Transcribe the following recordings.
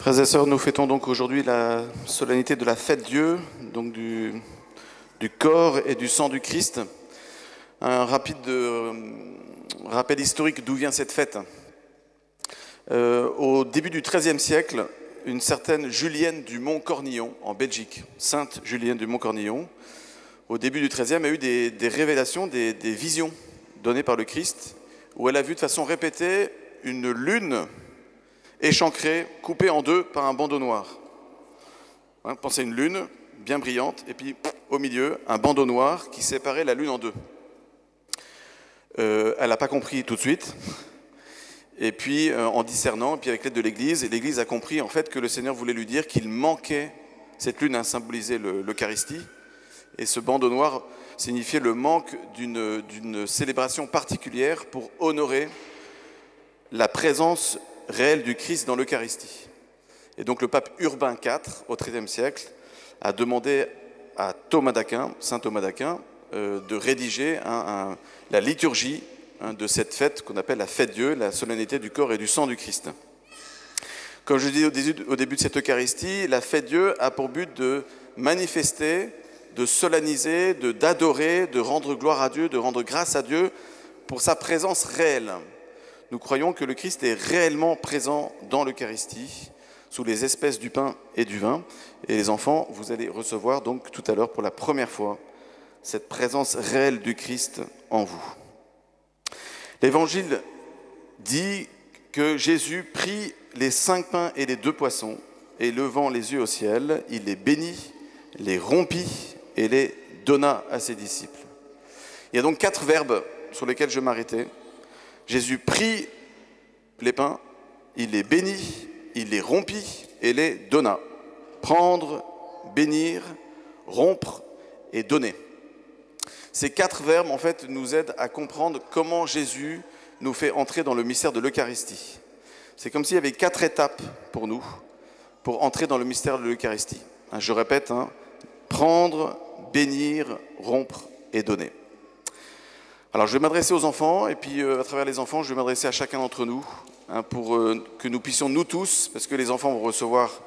Frères et sœurs, nous fêtons donc aujourd'hui la solennité de la fête Dieu, donc du corps et du sang du Christ. Un rapide rappel historique d'où vient cette fête. Au début du XIIIe siècle, une certaine Julienne du Mont-Cornillon, en Belgique, Sainte Julienne du Mont-Cornillon, au début du XIIIe, a eu des révélations, des visions données par le Christ, où elle a vu de façon répétée une lune échancrée, coupée en deux par un bandeau noir. Pensez à une lune bien brillante, et puis au milieu, un bandeau noir qui séparait la lune en deux. Elle n'a pas compris tout de suite, et puis en discernant, et puis avec l'aide de l'Église a compris en fait que le Seigneur voulait lui dire qu'il manquait, cette lune a symbolisé l'Eucharistie, et ce bandeau noir signifiait le manque d'une célébration particulière pour honorer la présence réelle du Christ dans l'Eucharistie. Et donc le pape Urbain IV, au XIIIe siècle, a demandé à Thomas d'Aquin, saint Thomas d'Aquin, de rédiger la liturgie de cette fête qu'on appelle la fête Dieu, la solennité du corps et du sang du Christ. Comme je dis au début de cette Eucharistie, la fête Dieu a pour but de manifester, de solenniser, d'adorer, de rendre gloire à Dieu, de rendre grâce à Dieu pour sa présence réelle. Nous croyons que le Christ est réellement présent dans l'Eucharistie, sous les espèces du pain et du vin. Et les enfants, vous allez recevoir donc tout à l'heure pour la première fois cette présence réelle du Christ en vous. L'Évangile dit que Jésus prit les 5 pains et les 2 poissons, et levant les yeux au ciel, il les bénit, les rompit et les donna à ses disciples. Il y a donc 4 verbes sur lesquels je m'arrêtais. Jésus prit les pains, il les bénit, il les rompit et les donna. Prendre, bénir, rompre et donner. Ces 4 verbes, en fait, nous aident à comprendre comment Jésus nous fait entrer dans le mystère de l'Eucharistie. C'est comme s'il y avait 4 étapes pour nous, pour entrer dans le mystère de l'Eucharistie. Je répète, prendre, bénir, rompre et donner. Alors, je vais m'adresser aux enfants, et puis à travers les enfants, je vais m'adresser à chacun d'entre nous, pour que nous puissions, nous tous, parce que les enfants vont recevoir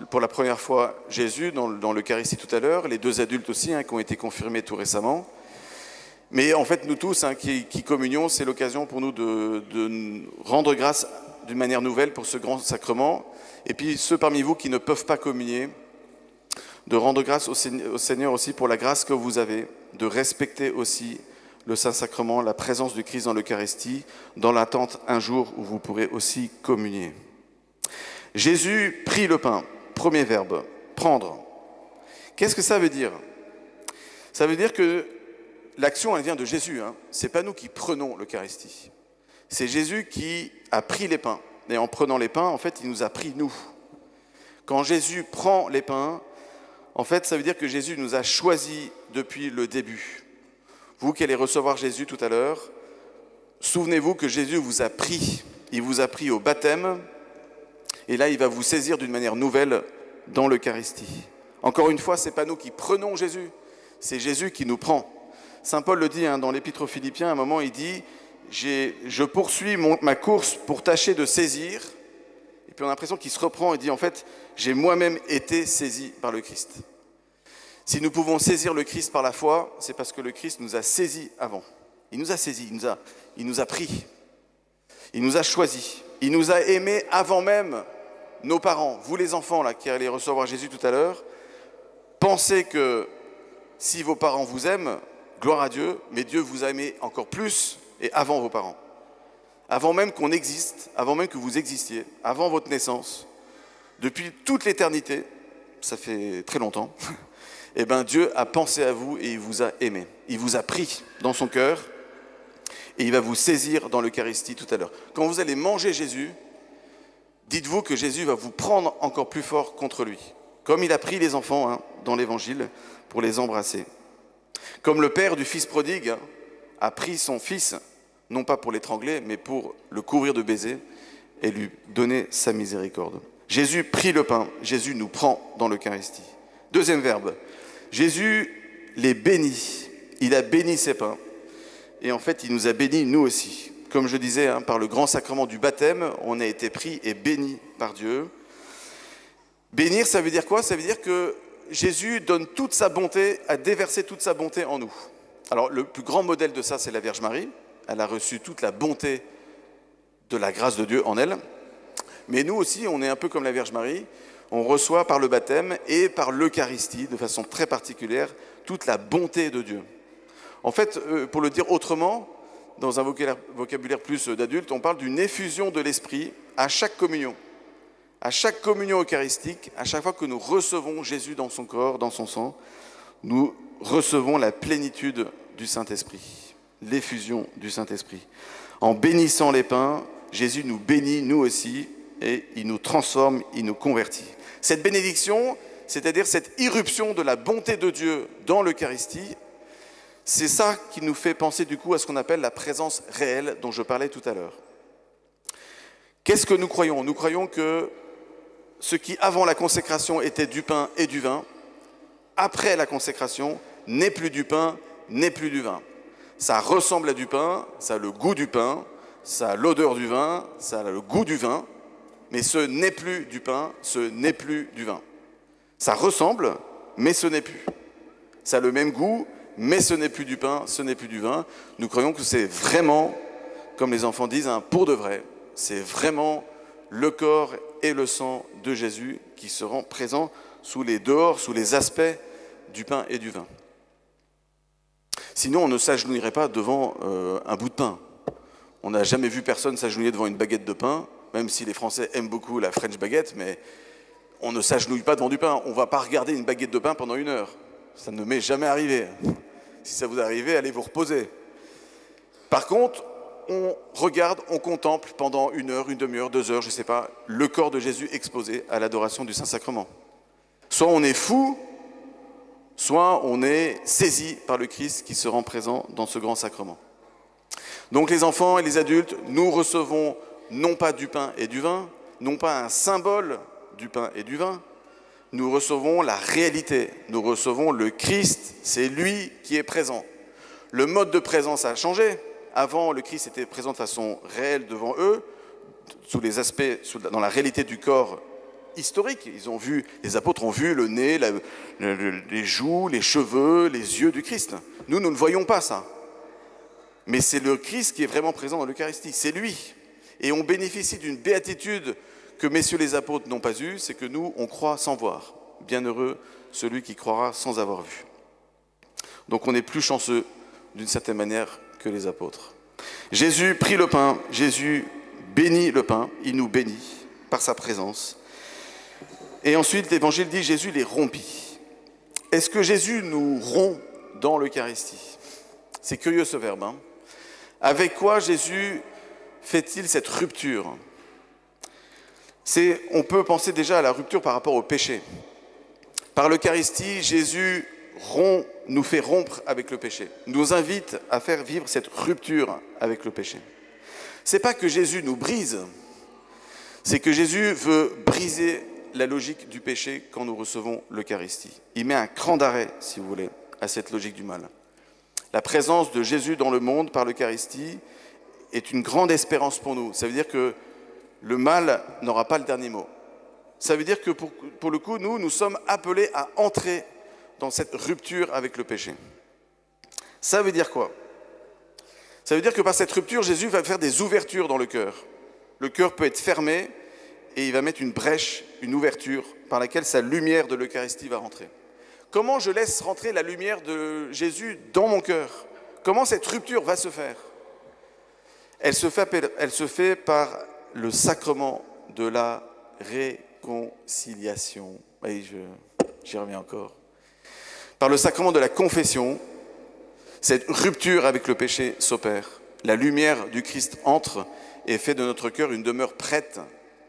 pour la première fois Jésus dans l'Eucharistie tout à l'heure, les 2 adultes aussi, qui ont été confirmés tout récemment. Mais en fait, nous tous qui communions, c'est l'occasion pour nous de rendre grâce d'une manière nouvelle pour ce grand sacrement. Et puis ceux parmi vous qui ne peuvent pas communier, de rendre grâce au Seigneur aussi pour la grâce que vous avez, de respecter aussi le Saint-Sacrement, la présence du Christ dans l'Eucharistie, dans l'attente un jour où vous pourrez aussi communier. Jésus prit le pain, premier verbe, prendre. Qu'est-ce que ça veut dire? Ça veut dire que l'action, elle vient de Jésus. Ce n'est pas nous qui prenons l'Eucharistie. C'est Jésus qui a pris les pains. Et en prenant les pains, en fait, il nous a pris nous. Quand Jésus prend les pains, en fait, ça veut dire que Jésus nous a choisis depuis le début. Vous qui allez recevoir Jésus tout à l'heure, souvenez-vous que Jésus vous a pris. Il vous a pris au baptême, et là, il va vous saisir d'une manière nouvelle dans l'Eucharistie. Encore une fois, ce n'est pas nous qui prenons Jésus, c'est Jésus qui nous prend. Saint Paul le dit dans l'Épître aux Philippiens, à un moment, il dit « Je poursuis ma course pour tâcher de saisir ». Et puis on a l'impression qu'il se reprend et dit « En fait, j'ai moi-même été saisi par le Christ ». Si nous pouvons saisir le Christ par la foi, c'est parce que le Christ nous a saisis avant. Il nous a saisis, il nous a pris, il nous a choisis, il nous a aimés avant même nos parents. Vous les enfants là, qui allez recevoir Jésus tout à l'heure, pensez que si vos parents vous aiment, gloire à Dieu, mais Dieu vous a aimé encore plus et avant vos parents. Avant même qu'on existe, avant même que vous existiez, avant votre naissance, depuis toute l'éternité, ça fait très longtemps, eh bien Dieu a pensé à vous et il vous a aimé. Il vous a pris dans son cœur et il va vous saisir dans l'Eucharistie tout à l'heure. Quand vous allez manger Jésus, dites-vous que Jésus va vous prendre encore plus fort contre lui. Comme il a pris les enfants dans l'Évangile pour les embrasser. Comme le père du fils prodigue a pris son fils, non pas pour l'étrangler, mais pour le couvrir de baisers et lui donner sa miséricorde. Jésus prit le pain, Jésus nous prend dans l'Eucharistie. Deuxième verbe, Jésus les bénit, il a béni ses pains, et en fait il nous a bénis nous aussi. Comme je disais, par le grand sacrement du baptême, on a été pris et béni par Dieu. Bénir, ça veut dire quoi? Ça veut dire que Jésus donne toute sa bonté, a déversé toute sa bonté en nous. Alors, le plus grand modèle de ça, c'est la Vierge Marie. Elle a reçu toute la bonté de la grâce de Dieu en elle. Mais nous aussi, on est un peu comme la Vierge Marie. On reçoit par le baptême et par l'Eucharistie, de façon très particulière, toute la bonté de Dieu. En fait, pour le dire autrement, dans un vocabulaire plus d'adulte, on parle d'une effusion de l'Esprit à chaque communion. À chaque communion eucharistique, à chaque fois que nous recevons Jésus dans son corps, dans son sang, nous recevons la plénitude du Saint-Esprit, l'effusion du Saint-Esprit. En bénissant les pains, Jésus nous bénit, nous aussi, et il nous transforme, il nous convertit. Cette bénédiction, c'est-à-dire cette irruption de la bonté de Dieu dans l'Eucharistie, c'est ça qui nous fait penser du coup à ce qu'on appelle la présence réelle dont je parlais tout à l'heure. Qu'est-ce que nous croyons? Nous croyons que ce qui avant la consécration était du pain et du vin, après la consécration n'est plus du pain, n'est plus du vin. Ça ressemble à du pain, ça a le goût du pain, ça a l'odeur du vin, ça a le goût du vin, mais ce n'est plus du pain, ce n'est plus du vin. Ça ressemble, mais ce n'est plus. Ça a le même goût, mais ce n'est plus du pain, ce n'est plus du vin. Nous croyons que c'est vraiment, comme les enfants disent, pour de vrai. C'est vraiment le corps et le sang de Jésus qui seront présents sous les aspects du pain et du vin. Sinon, on ne s'agenouillerait pas devant un bout de pain. On n'a jamais vu personne s'agenouiller devant une baguette de pain, même si les Français aiment beaucoup la French baguette, mais on ne s'agenouille pas devant du pain. On ne va pas regarder une baguette de pain pendant 1 heure. Ça ne m'est jamais arrivé. Si ça vous arrive, allez vous reposer. Par contre, on regarde, on contemple pendant 1 heure, une demi-heure, 2 heures, je ne sais pas, le corps de Jésus exposé à l'adoration du Saint-Sacrement. Soit on est fou, soit on est saisi par le Christ qui se rend présent dans ce grand sacrement. Donc les enfants et les adultes, nous recevons non pas du pain et du vin, non pas un symbole du pain et du vin, nous recevons la réalité, nous recevons le Christ, c'est lui qui est présent. Le mode de présence a changé. Avant, le Christ était présent de façon réelle devant eux, sous les aspects, dans la réalité du corps historique. Les apôtres ont vu le nez, les joues, les cheveux, les yeux du Christ. Nous ne voyons pas ça. Mais c'est le Christ qui est vraiment présent dans l'Eucharistie, c'est lui. Et on bénéficie d'une béatitude que messieurs les apôtres n'ont pas eue, c'est que nous, on croit sans voir. Bienheureux celui qui croira sans avoir vu. Donc on est plus chanceux, d'une certaine manière, que les apôtres. Jésus prit le pain, Jésus bénit le pain, il nous bénit par sa présence. Et ensuite, l'Évangile dit Jésus les rompit. Est-ce que Jésus nous rompt dans l'Eucharistie? C'est curieux ce verbe. Hein? Avec quoi Jésus fait-il cette rupture? On peut penser déjà à la rupture par rapport au péché. Par l'Eucharistie, Jésus nous fait rompre avec le péché, nous invite à faire vivre cette rupture avec le péché. Ce n'est pas que Jésus nous brise, c'est que Jésus veut briser la logique du péché quand nous recevons l'Eucharistie. Il met un cran d'arrêt, si vous voulez, à cette logique du mal. La présence de Jésus dans le monde par l'Eucharistie est une grande espérance pour nous. Ça veut dire que le mal n'aura pas le dernier mot. Ça veut dire que pour le coup, nous sommes appelés à entrer dans cette rupture avec le péché. Ça veut dire quoi? Ça veut dire que par cette rupture, Jésus va faire des ouvertures dans le cœur. Le cœur peut être fermé et il va mettre une brèche, une ouverture par laquelle sa lumière de l'Eucharistie va rentrer. Comment je laisse rentrer la lumière de Jésus dans mon cœur? Comment cette rupture va se faire? Elle se fait par le sacrement de la réconciliation. Oui, j'y reviens encore. Par le sacrement de la confession, cette rupture avec le péché s'opère. La lumière du Christ entre et fait de notre cœur une demeure prête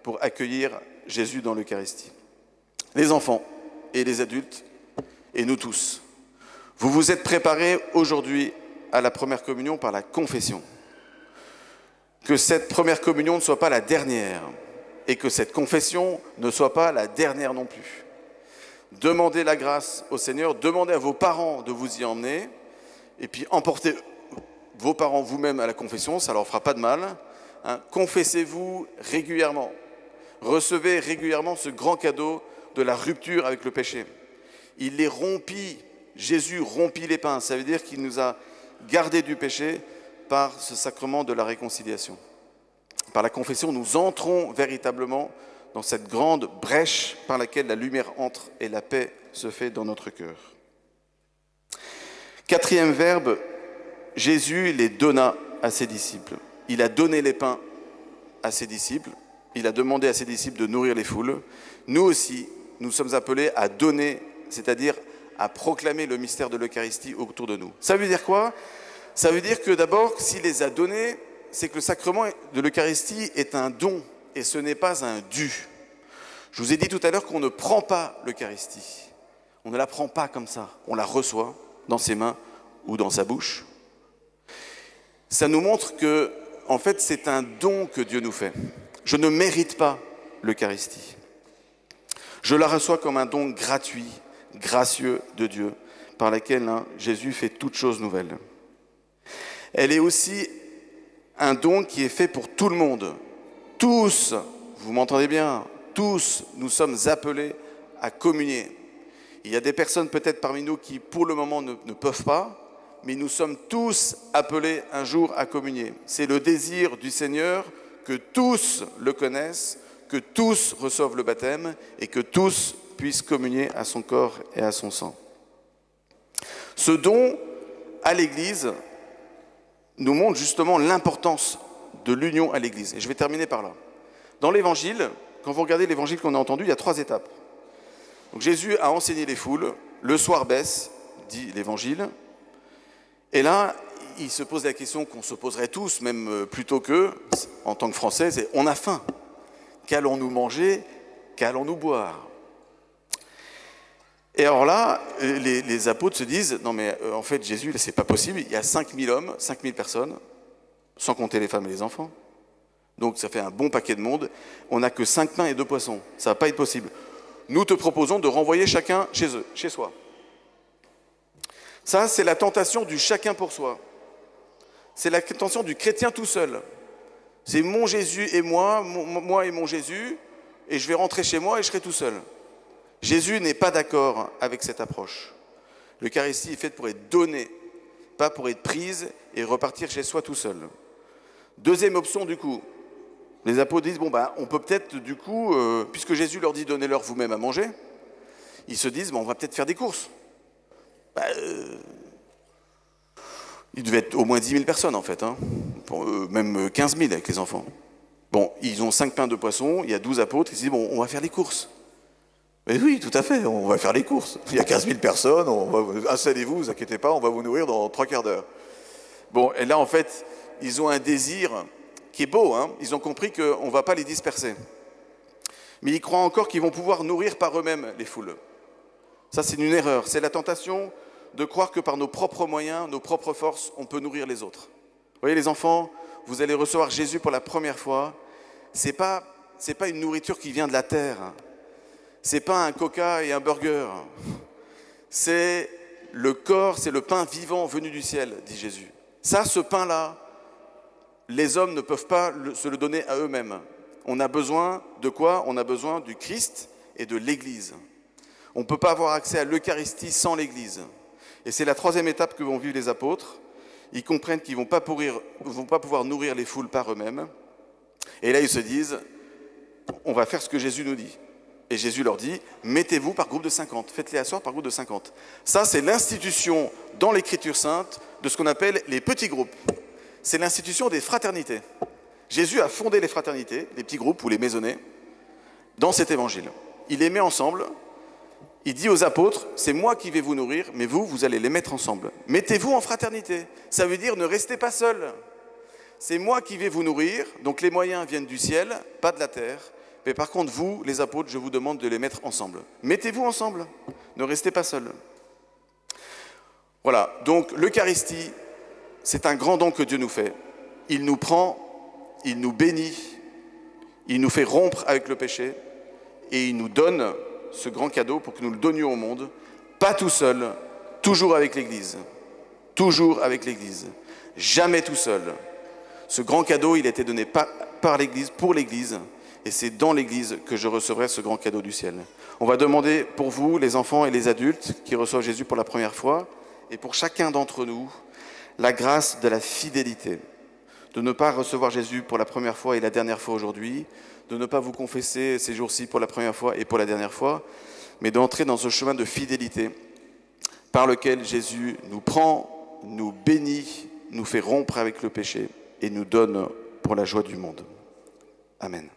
pour accueillir Jésus dans l'Eucharistie. Les enfants et les adultes, et nous tous, vous vous êtes préparés aujourd'hui à la première communion par la confession. Que cette première communion ne soit pas la dernière et que cette confession ne soit pas la dernière non plus. Demandez la grâce au Seigneur, demandez à vos parents de vous y emmener et puis emportez vos parents vous-même à la confession, ça ne leur fera pas de mal. Hein. Confessez-vous régulièrement. Recevez régulièrement ce grand cadeau de la rupture avec le péché. Il les rompit, Jésus rompit les pains, ça veut dire qu'il nous a gardés du péché par ce sacrement de la réconciliation. Par la confession, nous entrons véritablement dans cette grande brèche par laquelle la lumière entre et la paix se fait dans notre cœur. Quatrième verbe, Jésus les donna à ses disciples. Il a donné les pains à ses disciples. Il a demandé à ses disciples de nourrir les foules. Nous aussi, nous sommes appelés à donner, c'est-à-dire à proclamer le mystère de l'Eucharistie autour de nous. Ça veut dire quoi? Ça veut dire que d'abord, s'il les a donnés, c'est que le sacrement de l'Eucharistie est un don et ce n'est pas un dû. Je vous ai dit tout à l'heure qu'on ne prend pas l'Eucharistie. On ne la prend pas comme ça. On la reçoit dans ses mains ou dans sa bouche. Ça nous montre que, en fait, c'est un don que Dieu nous fait. Je ne mérite pas l'Eucharistie. Je la reçois comme un don gratuit, gracieux de Dieu, par lequel Jésus fait toutes choses nouvelles. Elle est aussi un don qui est fait pour tout le monde. Tous, vous m'entendez bien, tous, nous sommes appelés à communier. Il y a des personnes peut-être parmi nous qui, pour le moment, ne peuvent pas, mais nous sommes tous appelés un jour à communier. C'est le désir du Seigneur que tous le connaissent, que tous reçoivent le baptême et que tous puissent communier à son corps et à son sang. Ce don à l'Église nous montre justement l'importance de l'union à l'Église. Et je vais terminer par là. Dans l'Évangile, quand vous regardez l'Évangile qu'on a entendu, il y a 3 étapes. Donc Jésus a enseigné les foules, le soir baisse, dit l'Évangile, et là, il se pose la question qu'on se poserait tous, même plutôt qu'eux, en tant que Français, c'est « on a faim, qu'allons-nous manger, qu'allons-nous boire ?» Et alors là, les apôtres se disent « non mais en fait Jésus, c'est pas possible, il y a 5000 hommes, 5000 personnes, sans compter les femmes et les enfants, donc ça fait un bon paquet de monde, on n'a que 5 pains et 2 poissons, ça va pas être possible. Nous te proposons de renvoyer chacun chez eux, chez soi. » Ça, c'est la tentation du chacun pour soi. C'est la tentation du chrétien tout seul. C'est mon Jésus et moi et mon Jésus, et je vais rentrer chez moi et je serai tout seul. Jésus n'est pas d'accord avec cette approche. L'Eucharistie est faite pour être donnée, pas pour être prise et repartir chez soi tout seul. Deuxième option du coup, les apôtres disent, on peut peut-être du coup, puisque Jésus leur dit donnez-leur vous-même à manger, ils se disent, on va peut-être faire des courses. Il devait être au moins 10 000 personnes en fait, même 15 000 avec les enfants. Bon, ils ont 5 pains, 2 poissons, il y a 12 apôtres, ils se disent, on va faire les courses. Mais oui, tout à fait, on va faire les courses. Il y a 15 000 personnes, installez-vous, vous inquiétez pas, on va vous nourrir dans 3 quarts d'heure. Bon, et là en fait, ils ont un désir qui est beau, ils ont compris qu'on ne va pas les disperser. Mais ils croient encore qu'ils vont pouvoir nourrir par eux-mêmes les foules. Ça, c'est une erreur. C'est la tentation de croire que par nos propres moyens, nos propres forces, on peut nourrir les autres. Vous voyez, les enfants, vous allez recevoir Jésus pour la première fois. C'est pas une nourriture qui vient de la terre. C'est pas un coca et un burger. C'est le corps, c'est le pain vivant venu du ciel, dit Jésus. Ça, ce pain-là, les hommes ne peuvent pas se le donner à eux-mêmes. On a besoin de quoi? On a besoin du Christ et de l'Église. On ne peut pas avoir accès à l'Eucharistie sans l'Église. Et c'est la 3e étape que vont vivre les apôtres. Ils comprennent qu'ils ne vont pas pouvoir nourrir les foules par eux-mêmes. Et là, ils se disent, on va faire ce que Jésus nous dit. Et Jésus leur dit, mettez-vous par groupe de 50. Faites-les asseoir par groupe de 50. Ça, c'est l'institution dans l'Écriture sainte de ce qu'on appelle les petits groupes. C'est l'institution des fraternités. Jésus a fondé les fraternités, les petits groupes ou les maisonnées, dans cet évangile. Il les met ensemble. Il dit aux apôtres, c'est moi qui vais vous nourrir, mais vous allez les mettre ensemble. Mettez-vous en fraternité. Ça veut dire ne restez pas seuls. C'est moi qui vais vous nourrir, donc les moyens viennent du ciel, pas de la terre. Mais par contre, vous, les apôtres, je vous demande de les mettre ensemble. Mettez-vous ensemble, ne restez pas seuls. Voilà, donc l'Eucharistie, c'est un grand don que Dieu nous fait. Il nous prend, il nous bénit, il nous fait rompre avec le péché et il nous donne ce grand cadeau pour que nous le donnions au monde, pas tout seul, toujours avec l'Église. Toujours avec l'Église. Jamais tout seul. Ce grand cadeau, il a été donné par l'Église, pour l'Église, et c'est dans l'Église que je recevrai ce grand cadeau du ciel. On va demander pour vous, les enfants et les adultes qui reçoivent Jésus pour la première fois, et pour chacun d'entre nous, la grâce de la fidélité, de ne pas recevoir Jésus pour la première fois et la dernière fois aujourd'hui, de ne pas vous confesser ces jours-ci pour la première fois et pour la dernière fois, mais d'entrer dans ce chemin de fidélité par lequel Jésus nous prend, nous bénit, nous fait rompre avec le péché et nous donne pour la joie du monde. Amen.